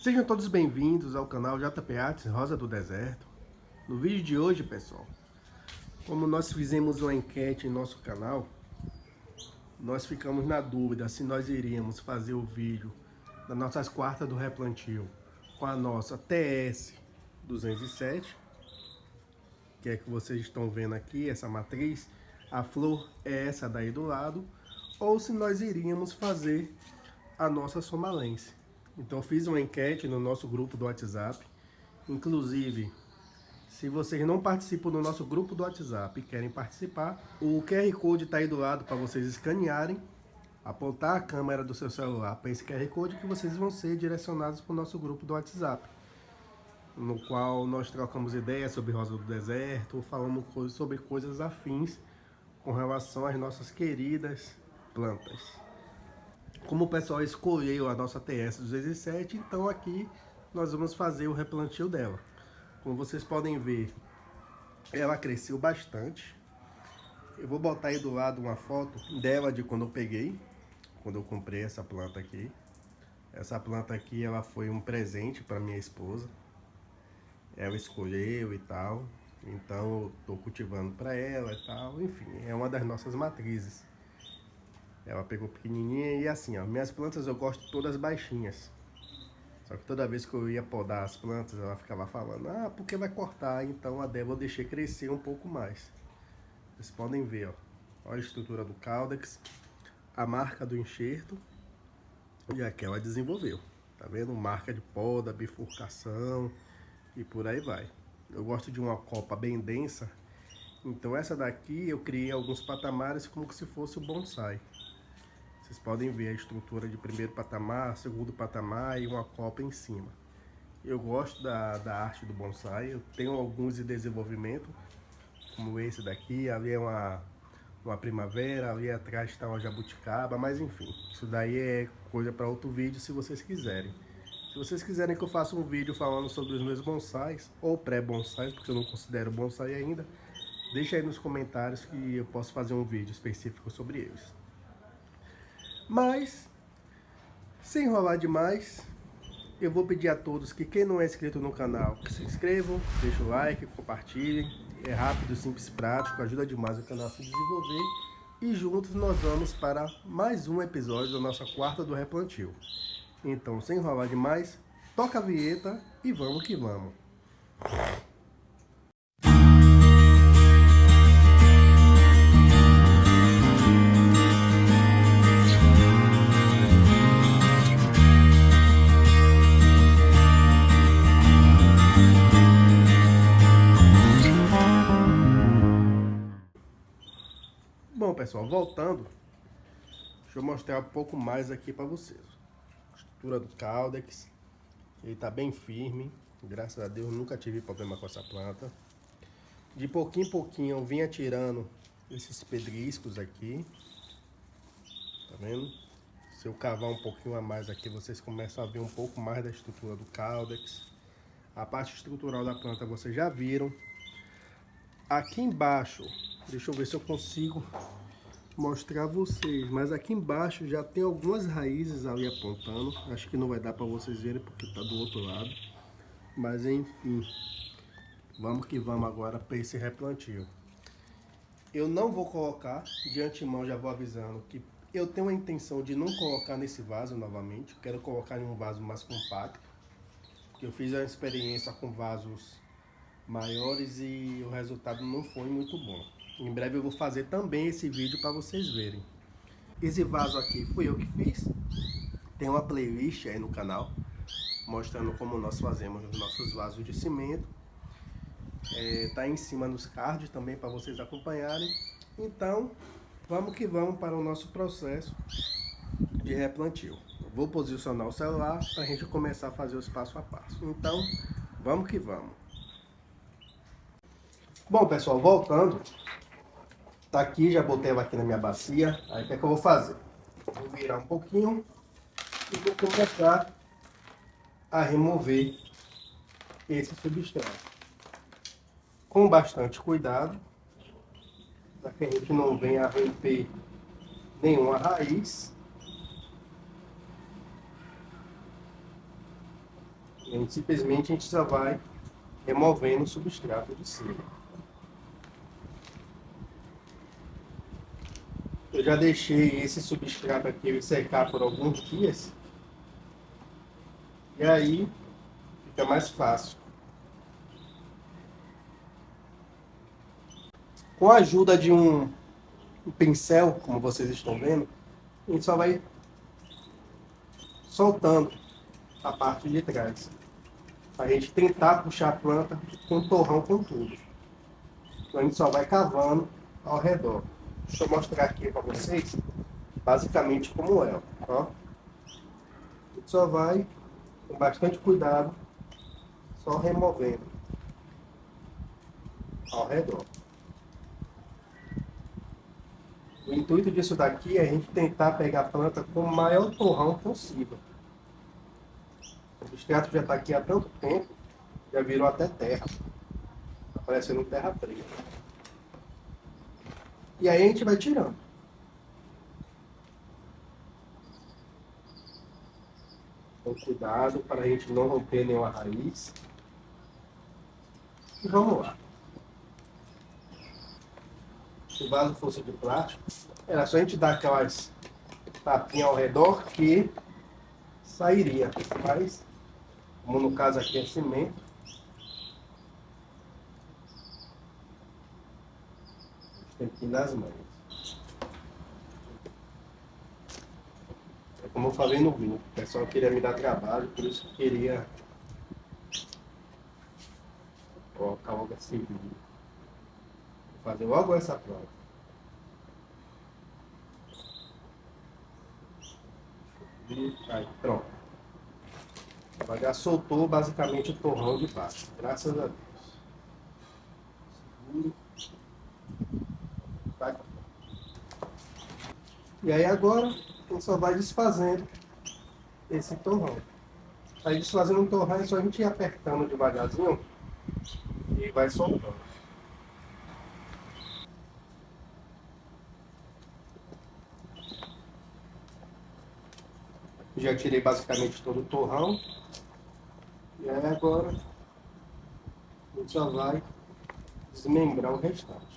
Sejam todos bem-vindos ao canal JP Artes Rosa do Deserto. No vídeo de hoje, pessoal, como nós fizemos uma enquete em nosso canal, nós ficamos na dúvida se nós iríamos fazer o vídeo das nossas quartas do replantio com a nossa TS 207, que é que vocês estão vendo aqui, essa matriz. A flor é essa daí do lado, ou se nós iríamos fazer a nossa somalense. Então eu fiz uma enquete no nosso grupo do WhatsApp. Inclusive, se vocês não participam do nosso grupo do WhatsApp e querem participar, o QR Code está aí do lado para vocês escanearem, apontar a câmera do seu celular para esse QR Code, que vocês vão ser direcionados para o nosso grupo do WhatsApp, no qual nós trocamos ideias sobre Rosa do Deserto, ou falamos sobre coisas afins com relação às nossas queridas plantas. Como o pessoal escolheu a nossa TS 207, então aqui nós vamos fazer o replantio dela. Como vocês podem ver, ela cresceu bastante. Eu vou botar aí do lado uma foto dela de quando eu peguei, quando eu comprei essa planta aqui. Essa planta aqui, ela foi um presente para minha esposa. Ela escolheu e tal, então eu tô cultivando para ela e tal. Enfim, é uma das nossas matrizes. Ela pegou pequenininha e assim, ó, minhas plantas eu gosto todas baixinhas. Só que toda vez que eu ia podar as plantas, ela ficava falando, ah, porque vai cortar? Então a dela eu deixei crescer um pouco mais. Vocês podem ver, ó, olha a estrutura do caudex, a marca do enxerto e aqui ela desenvolveu. Tá vendo? Marca de poda, bifurcação e por aí vai. Eu gosto de uma copa bem densa, então essa daqui eu criei alguns patamares como se fosse o bonsai. Vocês podem ver a estrutura de primeiro patamar, segundo patamar e uma copa em cima. Eu gosto da arte do bonsai, eu tenho alguns de desenvolvimento, como esse daqui, ali é uma primavera, ali atrás está uma jabuticaba, mas enfim, isso daí é coisa para outro vídeo se vocês quiserem. Se vocês quiserem que eu faça um vídeo falando sobre os meus bonsais, ou pré-bonsais, porque eu não considero bonsai ainda, deixa aí nos comentários que eu posso fazer um vídeo específico sobre eles. Mas, sem enrolar demais, eu vou pedir a todos que quem não é inscrito no canal, que se inscrevam, deixem o like, compartilhem. É rápido, simples, prático, ajuda demais o canal a se desenvolver. E juntos nós vamos para mais um episódio da nossa quarta do replantio. Então, sem enrolar demais, toca a vinheta e vamos que vamos. Bom, pessoal, voltando, deixa eu mostrar um pouco mais aqui para vocês. A estrutura do caudex, ele está bem firme, graças a Deus nunca tive problema com essa planta. De pouquinho em pouquinho eu vinha tirando esses pedriscos aqui, tá vendo? Se eu cavar um pouquinho a mais aqui, vocês começam a ver um pouco mais da estrutura do caudex. A parte estrutural da planta vocês já viram. Aqui embaixo, deixa eu ver se eu consigo mostrar a vocês, mas aqui embaixo já tem algumas raízes ali apontando. Acho que não vai dar para vocês verem porque tá do outro lado, mas enfim, vamos que vamos agora para esse replantio. Eu não vou colocar, de antemão já vou avisando que eu tenho a intenção de não colocar nesse vaso novamente. Eu quero colocar em um vaso mais compacto, porque eu fiz a experiência com vasos maiores e o resultado não foi muito bom. Em breve eu vou fazer também esse vídeo para vocês verem. Esse vaso aqui fui eu que fiz. Tem uma playlist aí no canal mostrando como nós fazemos os nossos vasos de cimento. Tá em cima nos cards também para vocês acompanharem. Então, vamos que vamos para o nosso processo de replantio. Eu vou posicionar o celular para a gente começar a fazer os passo a passo. Então, vamos que vamos. Bom, pessoal, voltando, tá aqui, já botei ela aqui na minha bacia. Aí o que é que eu vou fazer? Vou virar um pouquinho e vou começar a remover esse substrato. Com bastante cuidado, para que a gente não venha romper nenhuma raiz. Simplesmente a gente só vai removendo o substrato de cima. Eu já deixei esse substrato aqui secar por alguns dias. E aí fica mais fácil. Com a ajuda de um pincel, como vocês estão vendo, a gente só vai soltando a parte de trás. A gente tentar puxar a planta com torrão com tudo. Então a gente só vai cavando ao redor. Deixa eu mostrar aqui para vocês basicamente como é. Ó. A gente só vai com bastante cuidado, só removendo ao redor. O intuito disso daqui é a gente tentar pegar a planta com o maior torrão possível. O substrato já está aqui há tanto tempo, já virou até terra. Está parecendo terra preta. E aí a gente vai tirando. Com cuidado para a gente não romper nenhuma raiz. E vamos lá. Se o vaso fosse de plástico, era só a gente dar aquelas tapinhas ao redor que sairia. Mas, como no caso aqui é cimento, tem que ir nas mãos. É como eu falei no grupo, o pessoal queria me dar trabalho, por isso que eu queria colocar logo assim. Vou fazer logo essa prova. Aí, pronto. Ela já soltou basicamente o torrão de baixo, graças a Deus. Vai. E aí agora a gente só vai desfazendo esse torrão. Aí desfazendo um torrão é só a gente ir apertando devagarzinho e vai soltando. Já tirei basicamente todo o torrão. E aí agora a gente só vai desmembrar o restante.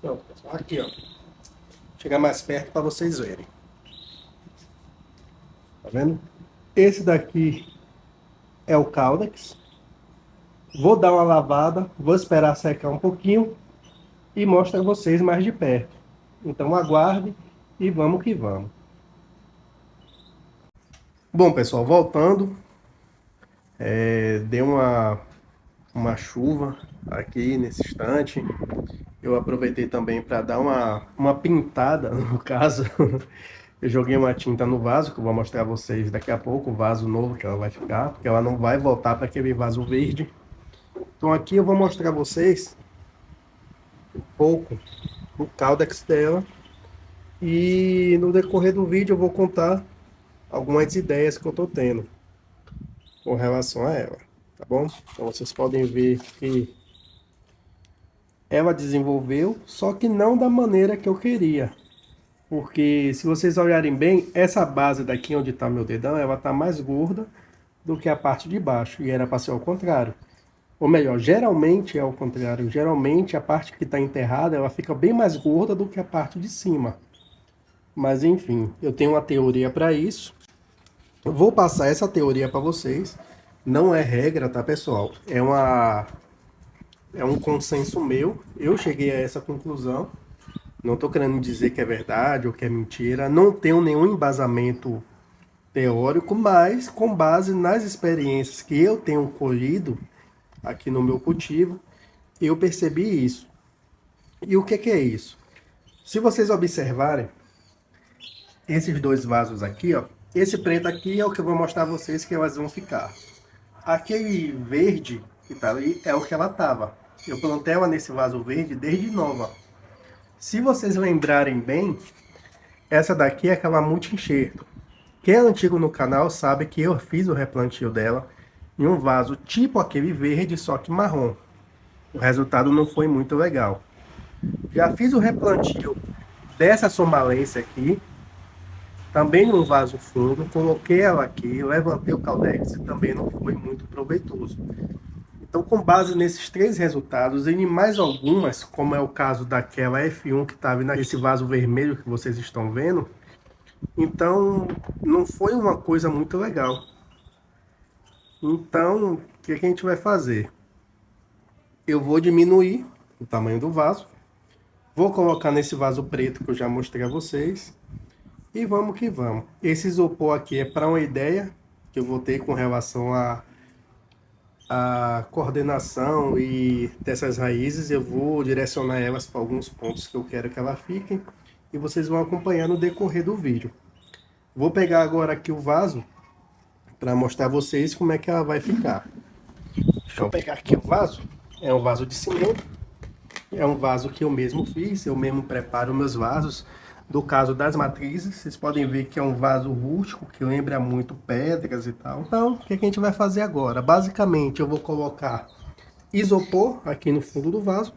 Pronto, pessoal. Aqui, ó. Vou chegar mais perto para vocês verem. Tá vendo? Esse daqui é o Caudex. Vou dar uma lavada, vou esperar secar um pouquinho e mostro a vocês mais de perto. Então aguarde e vamos que vamos. Bom, pessoal, voltando. Deu uma chuva aqui nesse instante. Eu aproveitei também para dar uma pintada, no caso. Eu joguei uma tinta no vaso, que eu vou mostrar a vocês daqui a pouco, o vaso novo que ela vai ficar, porque ela não vai voltar para aquele vaso verde. Então aqui eu vou mostrar a vocês um pouco do caudex dela. E no decorrer do vídeo eu vou contar algumas ideias que eu tô tendo com relação a ela, tá bom? Então vocês podem ver que ela desenvolveu, só que não da maneira que eu queria. Porque se vocês olharem bem, essa base daqui onde está meu dedão, ela está mais gorda do que a parte de baixo. E era para ser ao contrário. Ou melhor, geralmente é ao contrário. Geralmente a parte que está enterrada, ela fica bem mais gorda do que a parte de cima. Mas enfim, eu tenho uma teoria para isso. Eu vou passar essa teoria para vocês. Não é regra, tá, pessoal? É um consenso meu. Eu cheguei a essa conclusão. Não estou querendo dizer que é verdade ou que é mentira. Não tenho nenhum embasamento teórico, mas com base nas experiências que eu tenho colhido aqui no meu cultivo, eu percebi isso. E o que é isso? Se vocês observarem, esses dois vasos aqui, ó, esse preto aqui é o que eu vou mostrar a vocês que elas vão ficar. Aquele verde, que tá ali é o que ela tava. Eu plantei ela nesse vaso verde desde nova. Se vocês lembrarem bem, essa daqui é aquela multi-enxerto. Quem é antigo no canal sabe que eu fiz o replantio dela em um vaso tipo aquele verde, só que marrom. O resultado não foi muito legal. Já fiz o replantio dessa somalência aqui, também num vaso fundo, coloquei ela aqui, levantei o caldex e também não foi muito proveitoso. Então, com base nesses três resultados e em mais algumas, como é o caso daquela F1 que estava nesse vaso vermelho que vocês estão vendo, então não foi uma coisa muito legal. Então, o que a gente vai fazer? Eu vou diminuir o tamanho do vaso, vou colocar nesse vaso preto que eu já mostrei a vocês, e vamos que vamos. Esse isopor aqui é para uma ideia que eu vou ter com relação a coordenação e dessas raízes. Eu vou direcionar elas para alguns pontos que eu quero que elas fiquem e vocês vão acompanhar no decorrer do vídeo. Vou pegar agora aqui o vaso para mostrar a vocês como é que ela vai ficar. Deixa eu pegar aqui o vaso. É um vaso de cimento. É um vaso que eu mesmo fiz, eu mesmo preparo meus vasos. Do caso das matrizes, vocês podem ver que é um vaso rústico, que lembra muito pedras e tal. Então, o que a gente vai fazer agora? Basicamente, eu vou colocar isopor aqui no fundo do vaso,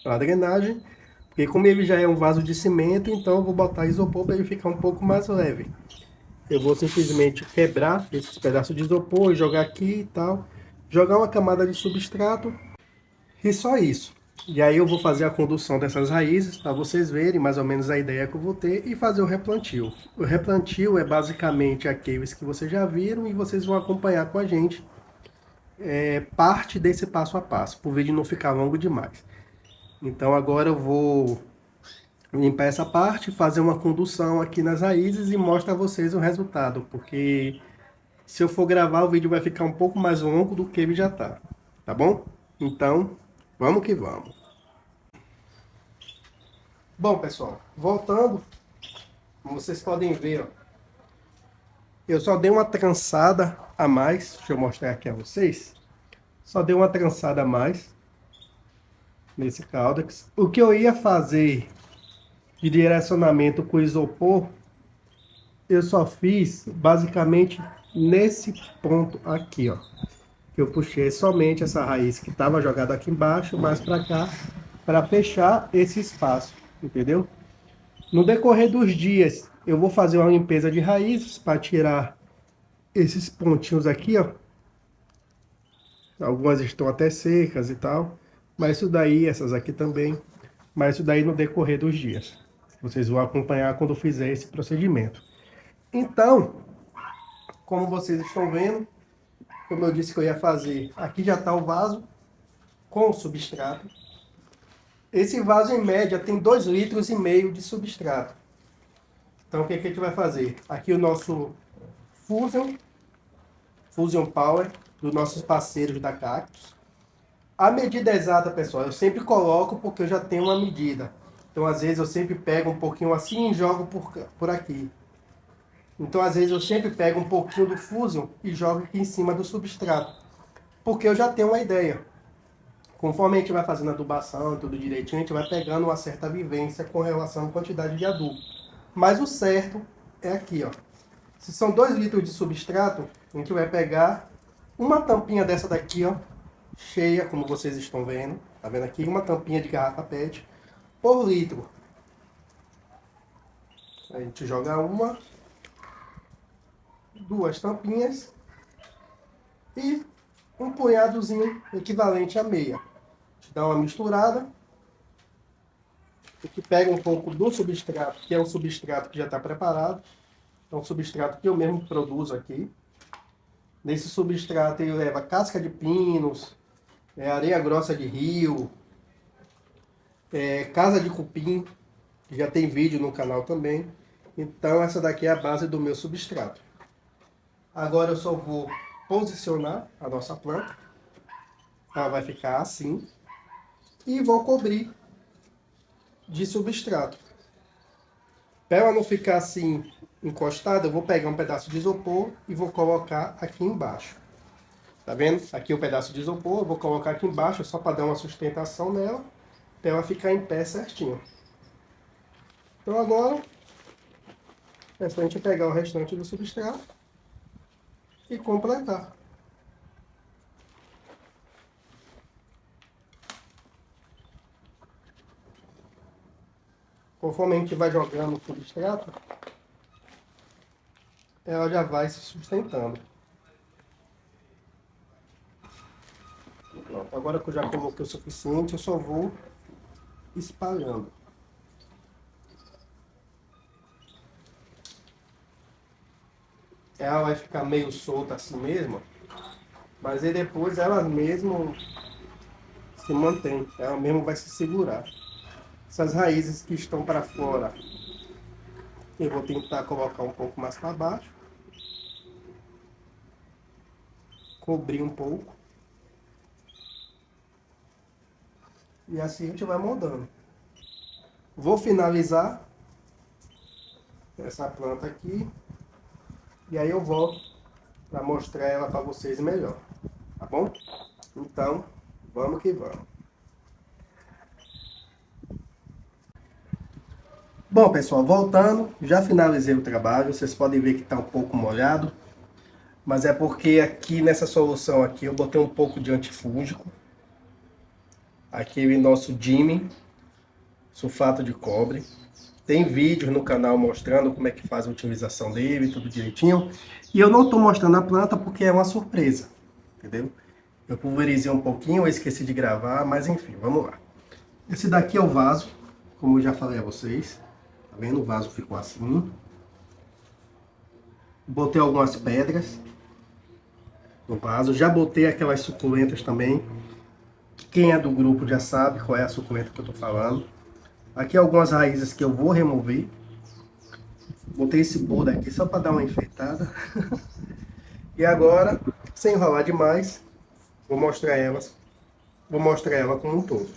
para drenagem. Porque como ele já é um vaso de cimento, então eu vou botar isopor para ele ficar um pouco mais leve. Eu vou simplesmente quebrar esses pedaços de isopor e jogar aqui e tal. Jogar uma camada de substrato e só isso. E aí eu vou fazer a condução dessas raízes para vocês verem mais ou menos a ideia que eu vou ter e fazer o replantio. O replantio é basicamente aqueles que vocês já viram e vocês vão acompanhar com a gente parte desse passo a passo, para o vídeo não ficar longo demais. Então agora eu vou limpar essa parte, fazer uma condução aqui nas raízes e mostrar a vocês o resultado, porque se eu for gravar o vídeo vai ficar um pouco mais longo do que ele já tá bom? Então, vamos que vamos. Bom, pessoal, voltando, como vocês podem ver, ó, eu só dei uma trançada a mais, deixa eu mostrar aqui a vocês. Só dei uma trançada a mais nesse caudex. O que eu ia fazer de direcionamento com isopor, eu só fiz basicamente nesse ponto aqui, ó. Eu puxei somente essa raiz que estava jogada aqui embaixo, mais para cá, para fechar esse espaço, entendeu? No decorrer dos dias, eu vou fazer uma limpeza de raízes para tirar esses pontinhos aqui, ó. Algumas estão até secas e tal, mas isso daí, essas aqui também, mas isso daí no decorrer dos dias. Vocês vão acompanhar quando eu fizer esse procedimento. Então, como vocês estão vendo, como eu disse que eu ia fazer, aqui já está o vaso com o substrato. Esse vaso, em média, tem 2,5 litros de substrato. Então, o que a gente vai fazer? Aqui o nosso Fusion Power, dos nossos parceiros da Cactus. A medida exata, pessoal, eu sempre coloco porque eu já tenho uma medida. Então, às vezes, eu sempre pego um pouquinho assim e jogo por aqui. Então, às vezes, eu sempre pego um pouquinho do Fusion e jogo aqui em cima do substrato. Porque eu já tenho uma ideia. Conforme a gente vai fazendo a adubação, tudo direitinho, a gente vai pegando uma certa vivência com relação à quantidade de adubo. Mas o certo é aqui, ó. Se são 2 litros de substrato, a gente vai pegar uma tampinha dessa daqui, ó, cheia, como vocês estão vendo. Tá vendo aqui? Uma tampinha de garrafa PET por litro. A gente joga uma, duas tampinhas e um punhadozinho equivalente a meia. A gente dá uma misturada. A gente pega um pouco do substrato, que é um substrato que já está preparado. É um substrato que eu mesmo produzo aqui. Nesse substrato ele leva casca de pinos, areia grossa de rio, casa de cupim, que já tem vídeo no canal também. Então essa daqui é a base do meu substrato. Agora eu só vou posicionar a nossa planta. Ela vai ficar assim. E vou cobrir de substrato. Para ela não ficar assim encostada, eu vou pegar um pedaço de isopor e vou colocar aqui embaixo. Tá vendo? Aqui o pedaço de isopor, eu vou colocar aqui embaixo só para dar uma sustentação nela, até ela ficar em pé certinho. Então agora é só a gente pegar o restante do substrato e completar. Conforme a gente vai jogando o substrato, ela já vai se sustentando. Pronto, agora que eu já coloquei o suficiente, eu só vou espalhando. Ela vai ficar meio solta assim mesmo, mas aí depois ela mesmo se mantém, ela mesmo vai se segurar. Essas raízes que estão para fora, eu vou tentar colocar um pouco mais para baixo, cobrir um pouco, e assim a gente vai moldando. Vou finalizar essa planta aqui, e aí eu volto para mostrar ela para vocês melhor, tá bom? Então, vamos que vamos. Bom, pessoal, voltando, já finalizei o trabalho. Vocês podem ver que está um pouco molhado, mas é porque aqui nessa solução aqui eu botei um pouco de antifúngico, aquele nosso Dime, sulfato de cobre. Tem vídeos no canal mostrando como é que faz a utilização dele, tudo direitinho. E eu não estou mostrando a planta porque é uma surpresa, entendeu? Eu pulverizei um pouquinho, eu esqueci de gravar, mas enfim, vamos lá. Esse daqui é o vaso, como eu já falei a vocês. Tá vendo? O vaso ficou assim. Botei algumas pedras no vaso. Já botei aquelas suculentas também. Quem é do grupo já sabe qual é a suculenta que eu tô falando. Aqui algumas raízes que eu vou remover. Botei esse bordo aqui só para dar uma enfeitada. E agora, sem enrolar demais, vou mostrar ela como um todo.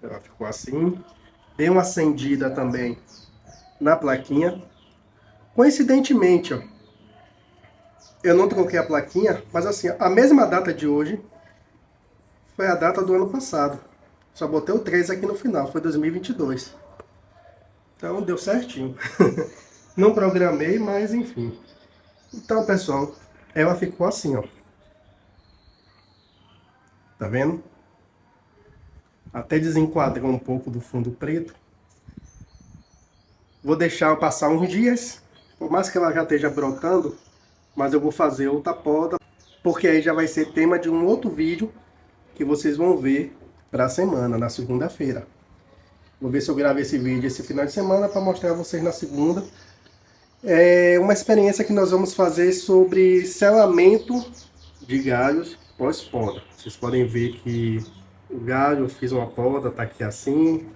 Ela ficou assim. Dei uma acendida também na plaquinha. Coincidentemente, ó, eu não troquei a plaquinha, mas assim, a mesma data de hoje foi a data do ano passado. Só botei o 3 aqui no final, foi 2022. Então deu certinho. Não programei, mas enfim. Então, pessoal, ela ficou assim, ó. Tá vendo? Até desenquadrou um pouco do fundo preto. Vou deixar passar uns dias, por mais que ela já esteja brotando, mas eu vou fazer outra poda, porque aí já vai ser tema de um outro vídeo que vocês vão ver para a semana, na segunda-feira. Vou ver se eu gravo esse vídeo esse final de semana para mostrar a vocês na segunda. É uma experiência que nós vamos fazer sobre selamento de galhos pós-poda. Vocês podem ver que o galho, eu fiz uma poda, tá aqui assim.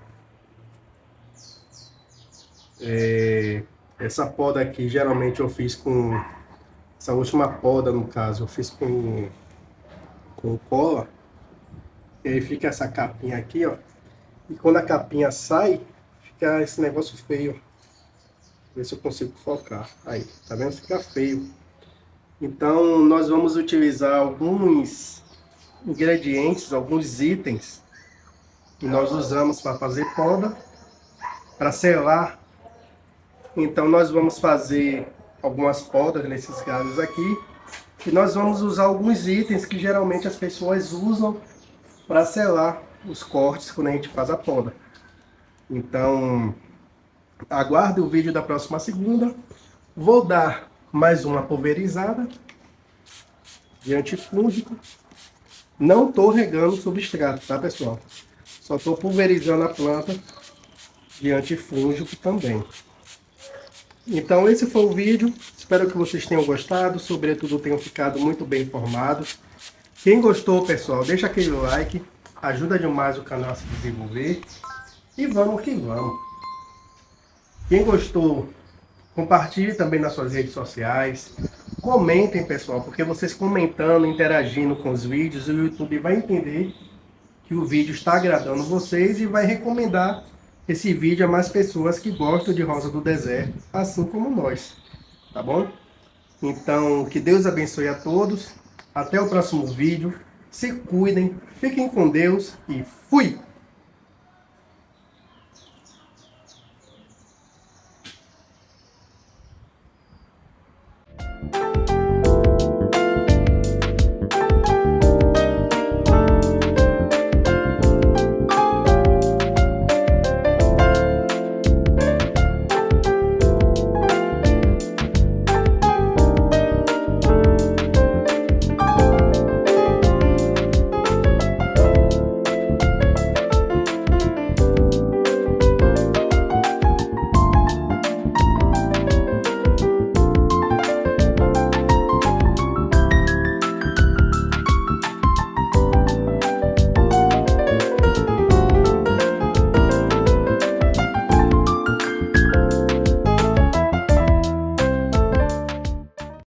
Essa poda aqui, geralmente eu fiz com... Essa última poda, no caso, eu fiz com cola. E aí fica essa capinha aqui, ó. E quando a capinha sai, fica esse negócio feio. Ver se eu consigo focar. Aí, tá vendo? Fica feio. Então, nós vamos utilizar alguns ingredientes, alguns itens que nós usamos para fazer poda, para selar. Então, nós vamos fazer algumas podas nesses galhos aqui. E nós vamos usar alguns itens que geralmente as pessoas usam para selar os cortes quando a gente faz a poda. Então, aguarde o vídeo da próxima segunda. Vou dar mais uma pulverizada de antifúngico. Não estou regando o substrato, tá, pessoal? Só estou pulverizando a planta de antifúngico também. Então esse foi o vídeo. Espero que vocês tenham gostado. Sobretudo tenham ficado muito bem informados. Quem gostou, pessoal, deixa aquele like. Ajuda demais o canal a se desenvolver. E vamos que vamos. Quem gostou, compartilhe também nas suas redes sociais. Comentem, pessoal, porque vocês comentando, interagindo com os vídeos, o YouTube vai entender que o vídeo está agradando vocês e vai recomendar esse vídeo a mais pessoas que gostam de rosa do deserto, assim como nós, tá bom? Então, que Deus abençoe a todos Até o próximo vídeo. Se cuidem, fiquem com Deus e fui!